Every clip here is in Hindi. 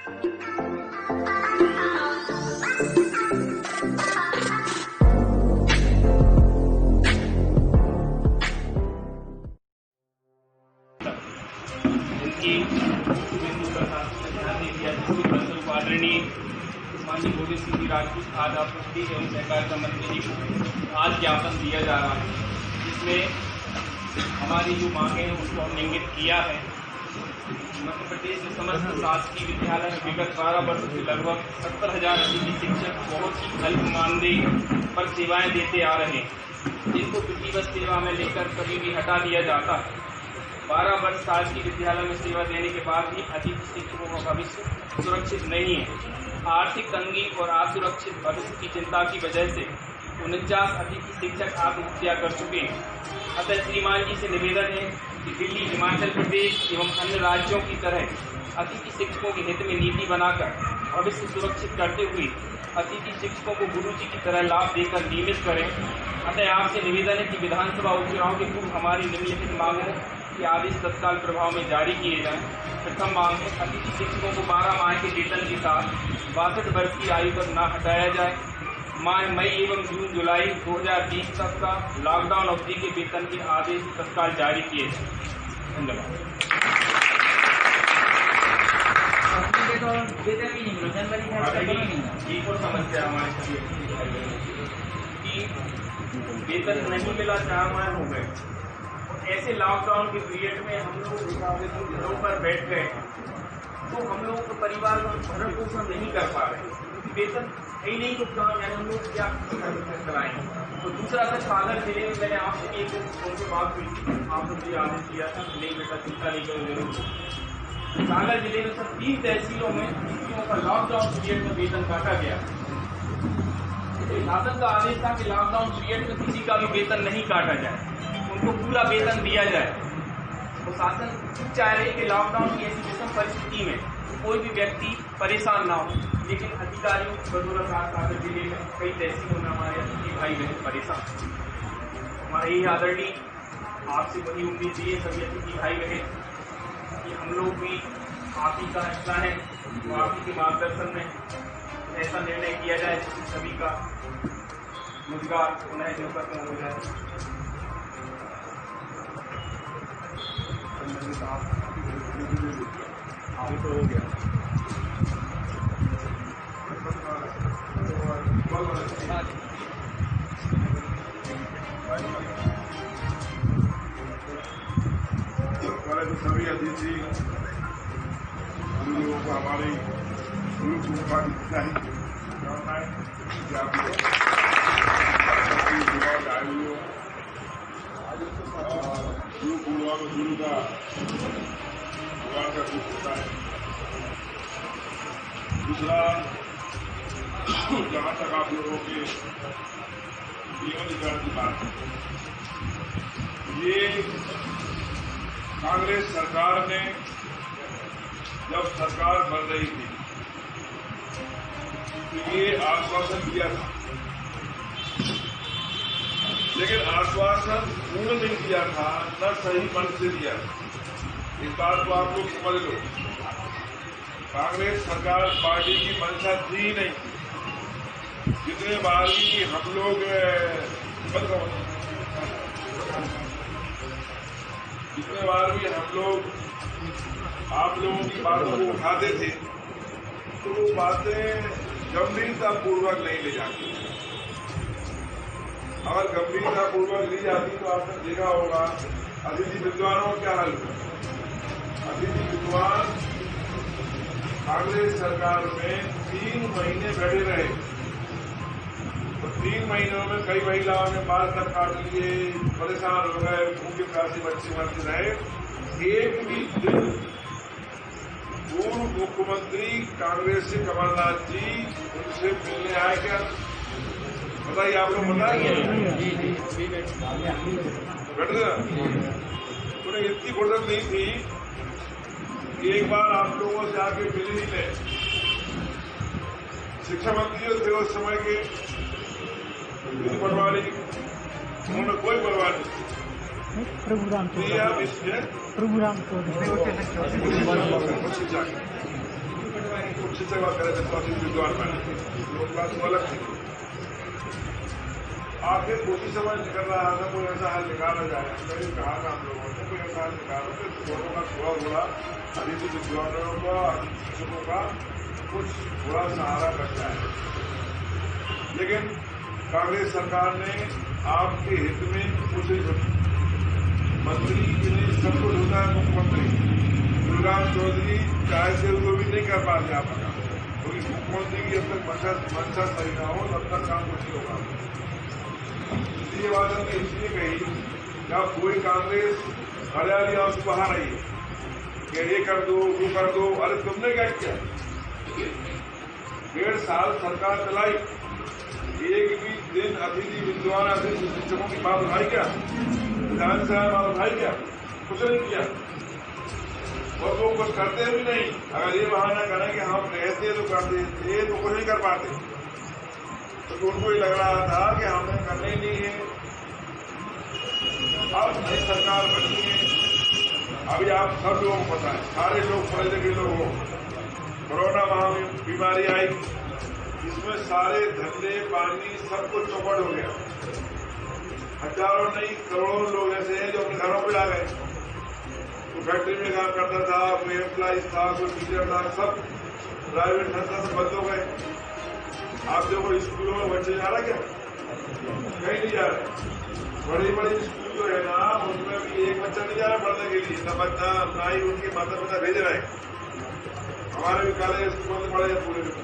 आदरणीय माननीय गोविंद सिंह जी राजपूत खाद्य आपूर्ति एवं सहकारिता मंत्री जी को आज ज्ञापन दिया जा रहा है, जिसमें हमारी जो मांगे हैं उसको हमने इंगित किया है। मध्य प्रदेश में समस्त शासकीय विद्यालय में विगत 12 वर्ष से लगभग 70,000 अधिक शिक्षक बहुत ही अल्प मानदेय पर सेवाएं देते आ रहे हैं, जिनको विधिवत सेवा में लेकर कभी भी हटा दिया जाता है। 12 वर्ष शासकीय विद्यालय में सेवा देने के बाद भी अधिक शिक्षकों का भविष्य सुरक्षित नहीं है। आर्थिक तंगी और असुरक्षित भविष्य की चिंता की वजह से 49 अधिक शिक्षक आत्महत्या कर चुके हैं। अतः श्रीमान जी से निवेदन है कि दिल्ली, हिमाचल प्रदेश एवं अन्य राज्यों की तरह अतिथि शिक्षकों के हित में नीति बनाकर भविष्य सुरक्षित करते हुए अतिथि शिक्षकों को गुरु जी की तरह लाभ देकर नियमित करें। अतः आपसे निवेदन है कि विधानसभा उपचुनाव के पूर्व हमारी निम्नलिखित मांगों के आदेश तत्काल प्रभाव में जारी किए जाएं। प्रथम मांग है, अतिथि शिक्षकों को 12 माह के वेतन के साथ 62 वर्ष की आयु तक न हटाया जाए। मई एवं जून जुलाई 2020 तक का लॉकडाउन अवधि के वेतन के आदेश तत्काल जारी किए जाए। धन्यवाद। एक और समस्या हमारे कि वेतन नहीं मिला, 4 माह हो गए। ऐसे लॉकडाउन के पीरियड में हम लोग घरों पर बैठ गए तो हम लोग परिवार का भरण पोषण नहीं कर पा रहे। वेतन ही नहीं कुछ काम, यानी हम लोग क्या कराएंगे। तो दूसरा सर, सागर जिले में मैंने आपसे एक उनसे बात हुई थी, आपने मुझे आदेश दिया था नहीं बेटा चिंता नहीं करो जरूर। सागर जिले में सर 3 तहसीलों में शिक्षकों का लॉकडाउन पीरियड में वेतन काटा गया। शासन का आदेश था कि लॉकडाउन पीरियड में किसी का भी वेतन नहीं काटा जाए, उनको पूरा वेतन दिया जाए। तो शासन चाह रहे कि लॉकडाउन की ऐसी विषम परिस्थिति में कोई भी व्यक्ति परेशान ना हो, लेकिन अधिकारियों की बदौलत सागर जिले में कई तहसीलों में हमारे अतिथि भाई बहन परेशान। हमारे यही आदरणीय आपसे बड़ी उम्मीद है सभी अतिथि भाई बहन कि हम लोग भी आप ही का हिस्सा है, तो आप ही के मार्गदर्शन में ऐसा निर्णय किया जाए जिससे सभी का रोजगार पुनः जो खत्म हो जाए। आगे तो हो गया। सभी अतिथि लोगों को हमारे गुरु कृपा की कामनाएं गुरु पूर्वा में गुरु का भगवान का कुछ होता है। दूसरा, जहां तक आप लोगों के जीवनीकरण की बात है, ये कांग्रेस सरकार ने जब सरकार बन रही थी तो ये आश्वासन दिया था, लेकिन आश्वासन पूर्ण नहीं दिया था, न सही मन से दिया। इस बात को आप लोग समझ लो। कांग्रेस सरकार पार्टी की मंशा थी ही नहीं। जितने बार भी हम लोग आप लोगों की बातों को उठाते थे तो वो बातें गंभीरतापूर्वक नहीं ले जाती। अगर गंभीरतापूर्वक ली जाती तो आपने देखा होगा अतिथि विद्वानों का क्या हाल हुआ। अतिथि विद्वान कांग्रेस सरकार में 3 महीने बैठे रहे, तो 3 महीनों में कई महिलाओं ने बाल तक काट लिए, परेशान हो गए, भूखे प्यासे बच्चे मरते रहे। एक भी दिन पूर्व मुख्यमंत्री कांग्रेस से कमलनाथ जी उनसे मिलने आए क्या? बताइए, आप लोग बताएंगे? बैठे उन्हें इतनी फुर्सत नहीं थी कि एक बार आप लोगों से आके मिल ही ले। शिक्षा मंत्री जो थे उस समय के पटवारी, उन्होंने कोई परवाह नहीं। प्रभुराम प्रभुराम उच्च सेवा करे तो अतिथि विद्वान बने, लोग बात तो अलग थी। आखिर कोशिश समझ निकल रहा था कोई ऐसा हल निकाला जाए। मैंने कहा था हम लोगों ने कोई ऐसा हल निकालो कि दोनों का थोड़ा अतिथि विद्वानों का, शिक्षकों का कुछ थोड़ा सहारा बच जाए। लेकिन कांग्रेस सरकार ने आपके हित में कुछ मंत्री के लिए सब कुछ होता है। मुख्यमंत्री गुलराम चौधरी चाहते हुए भी नहीं कर पाते आप क्योंकि मुख्यमंत्री की जब तक मंशा सही ना हो तब तक काम कुछ नहीं होगा। इसलिए बात हमने इसलिए कही कि अब कोई कांग्रेस हरियाली आंसू बहा रही है कि ये कर दो वो कर दो। अरे तुमने क्या किया? 1.5 साल सरकार चलाई, एक भी दिन अतिथि विद्वान अतिथि शिक्षकों की बात उठाई क्या? विधानसभा में बात उठाई क्या? कुछ नहीं किया और वो कुछ करते भी नहीं। अगर ये बहाना करें कि हम कहते तो करते थे तो कुछ नहीं कर पाते, तो उनको ही लग रहा था कि हमें करना ही नहीं है। अब नई सरकार बनी है, अभी आप सब लोगों को पता है, सारे लोग पढ़े लिखे लोग हो, कोरोना महामारी बीमारी आई, इसमें सारे धंधे पानी सब कुछ चौपट हो गया। हजारों नहीं करोड़ों लोग ऐसे हैं जो अपने घरों पर आ गए। तो फैक्ट्री में काम करता था, कोई एम्प्लॉइज था, कोई टीचर था, सब प्राइवेट संस्था से बंद हो गए। आप देखो स्कूलों में बच्चे जा रहे क्या? कहीं नहीं जा रहे। बड़ी बड़ी स्कूल जो है ना उनमें भी एक बच्चा नहीं जा रहा पढ़ने के लिए, न बच्चा ना ही उनके माता पिता भेज रहे हैं। हमारे भी कॉलेज स्कूल में पढ़े पूरे में।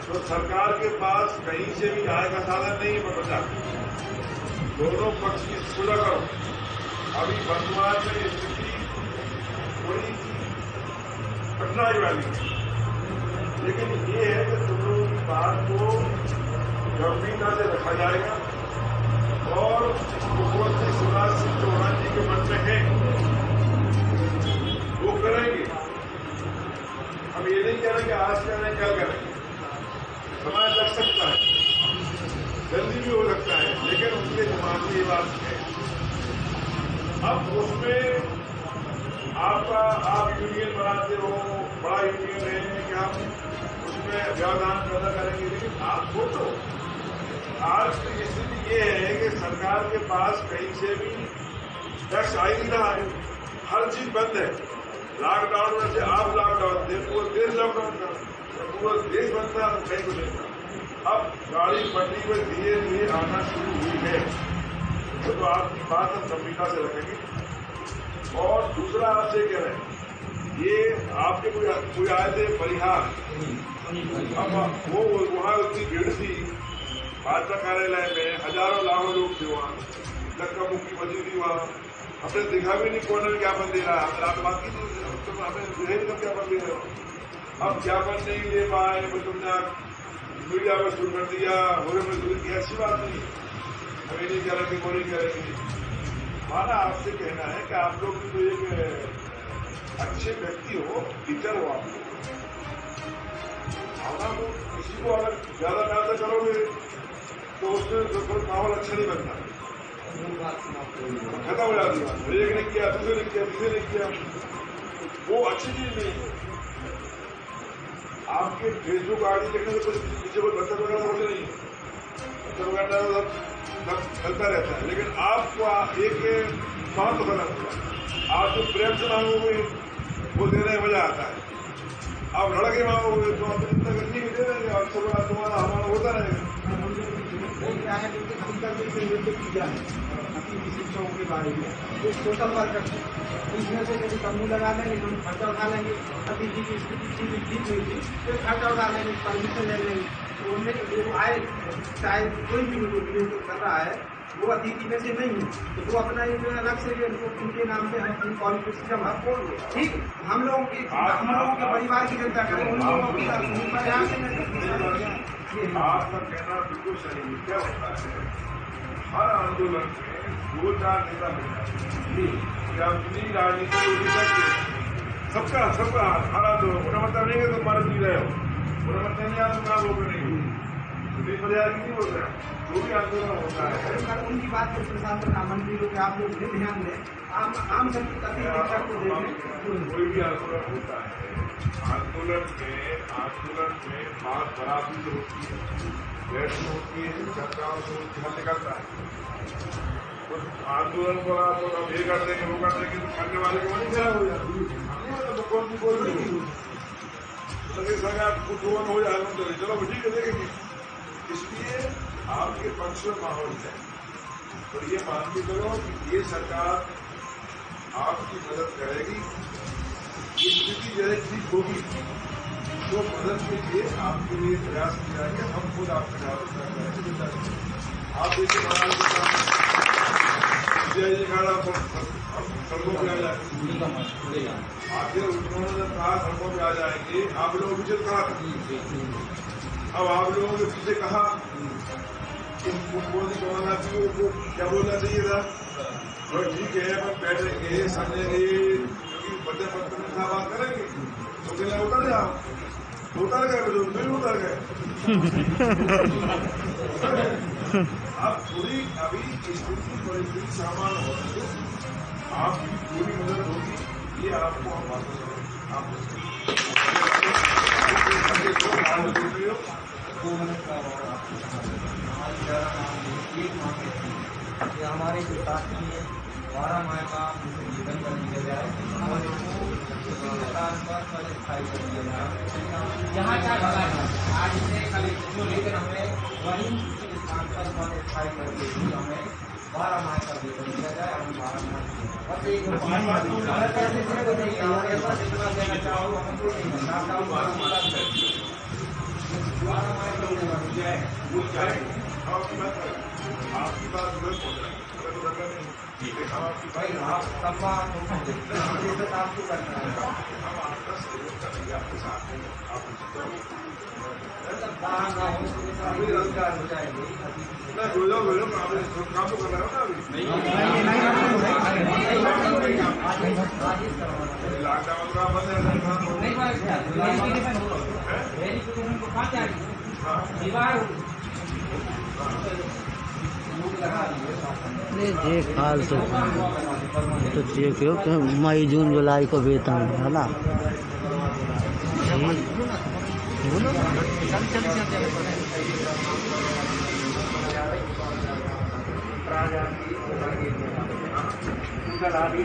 तो सरकार के पास कहीं से भी आय का साधन नहीं है बचा। दोनों पक्ष की सुलह करो। अभी वर्तमान में स्थिति थोड़ी कठिनाई वाली है, लेकिन ये है कि तुम लोगों की बात को गंभीरता से रखा जाएगा और मुख्यमंत्री शिवराज सिंह चौहान जी के मन में है वो करेंगे। हम ये नहीं कह रहे कि आज करें कल करेंगे, समय लग सकता है, जल्दी भी हो सकता है, लेकिन उनके दिमाग में ये बात है। अब उसमें आप यूनियन बनाते हो, बड़ा यूनियन है कि हम उसमें व्यवधान पैदा करेंगे, लेकिन आप हो तो आज की स्थिति ये है कि सरकार के पास कहीं से भी टैक्स आ ही नहीं रहा है, हर चीज बंद है। लॉकडाउन में से आप लॉकडाउन थे, पूरा देश लॉकडाउन था, पूरा देश बंद था, तो कहीं को नहीं था। अब गाड़ी पटरी पर धीरे धीरे आना शुरू हुई है, तो आपकी बात हम गंभीरता से रखेंगे। और दूसरा आपसे कह रहे हैं, ये आपके कोई आए थे परिहार, अब वो वहां उतनी भीड़ थी भाजपा कार्यालय में, हजारों लाखों लोग थे वहां, धक्का मुक्की बची थी वहां। हमने दिखा भी नहीं कौन ज्ञापन दे रहा है, आप बाकी तो हमें विधेयक का ज्ञापन दे रहे हो। अब ज्ञापन नहीं दे पाए तो तुमने मीडिया में शुरू कर दिया, होने में शुरू किया, अच्छी बात नहीं। हमें नहीं कह रहे वो नहीं करेंगे। हमारा आपसे कहना है कि आप लोग तो एक अच्छे व्यक्ति हो, टीचर हो, आप भावना को किसी को अगर ज्यादा प्यार करोगे तो उसमें तो कोई माहौल अच्छा नहीं बनता, खत्म हो जाती है। एक ने किया, दूसरे ने किया, तीसरे ने किया, वो अच्छी चीज नहीं है। आपके फेसबुक आईडी देखने से कुछ पीछे कोई बच्चा वगैरह कुछ नहीं है, बच्चा वगैरह सब चलता रहता है, लेकिन आपको एक महत्व करना होगा। आप जो प्रेम से मांगोगे वो देने में मजा आता है। आप लड़के मांगोगे तो आप इतना गंदी भी दे देंगे, और सब तुम्हारा हमारा होता रहेगा। क्या है कि हम तक किया है अपनी शिक्षकों के बारे में, एक सोशल वर्कर इसमें से यदि समूह लगा लेंगे, हम खर्चा उठा लेंगे। अभी जी की स्थिति ठीक नहीं थी तो खर्चा उठा लेंगे, परमिशन ले लेंगे। तो उनमें आए चाहे कोई भी कर रहा है वो अतिथि में से नहीं है, तो वो अपना एक अलग से उनके नाम से हम क्वालिफिकेशन आपको ठीक हम लोगों के परिवार की चिंता करें, उन लोगों की आपका कहना बिल्कुल सही है। क्या होता है, हर आंदोलन में 2-4 नेता मिल जाते हैं, अपनी राजनीति को सबका हर आंदोलन। उन्हें मतलब नहीं है तुम मारे जी रहे हो, उन्हें मतलब नहीं है तुम कहाँ रोक नहीं हो। पुलिस बाजार की नहीं बोल रहे हैं, जो भी आंदोलन होता है सर उनकी बात पर प्रशासन मंत्री लोग आप लोग भी ध्यान दें, आम जनता को देखें। कोई भी आंदोलन होता है, आंदोलन में बात बराबरी जो होती है, बैठक होती है, चर्चाओं से ध्यान निकलता है। तो आंदोलन को आप ये कर देंगे, वो कर देंगे, तो करने वाले को वहीं खराब हो जाती है। तो कौन सी बोल रही है सरकार कुछ हो जाए, चलो ठीक है देखेंगे। इसलिए आपके पक्ष में माहौल है, और ये मान के चलो कि ये सरकार आपकी मदद करेगी। ये स्थिति जैसे ठीक होगी तो मदद के लिए आपके लिए प्रयास किए जाएंगे। हम खुद आपकी जागरूकता करेंगे। आप देखिए महाराज सड़कों पे आ जाएंगे, आखिर उन्होंने जब कहा सड़कों पे आ जाएंगे, आप लोगों पीछे कहा था। अब आप लोगों के पीछे कहा मोदी कमाना चाहिए, वो क्या बोलना चाहिए था, और ठीक है हम बैठेंगे समझेंगे, क्योंकि बड़े पत्र में बात करेंगे तो कहना उतर जाओ, उतर गए लोग, फिर उतर गए। आप थोड़ी अभी स्थिति परिस्थिति सामान्य होने दो, आपकी पूरी मदद होगी, ये आपको हम बात आप हमारे जो साथी है 12 माह का जीवन कर दिया जाए, हमारे स्थायी कर दिया जाए। यहाँ क्या लगा है आज से कल जो लेकर हमें वही स्थान पर स्थायी करके हमें 12 माह का वेतन दिया जाए। हम 12 माह बस एक जितना देना चाहो हमको नहीं मिलना चाहो 12 माह का आपकी बात भाई आप सब बात आपको करना है, हम आपका सहयोग करेंगे, आपके साथ हैं, आप रोजगार हो जाएंगे। काम तो कर रहे हो ना अभी लॉकडाउन का बंद है। ये हाल तो देखो कि मई जून जुलाई को वेतन है ना। प्राजाति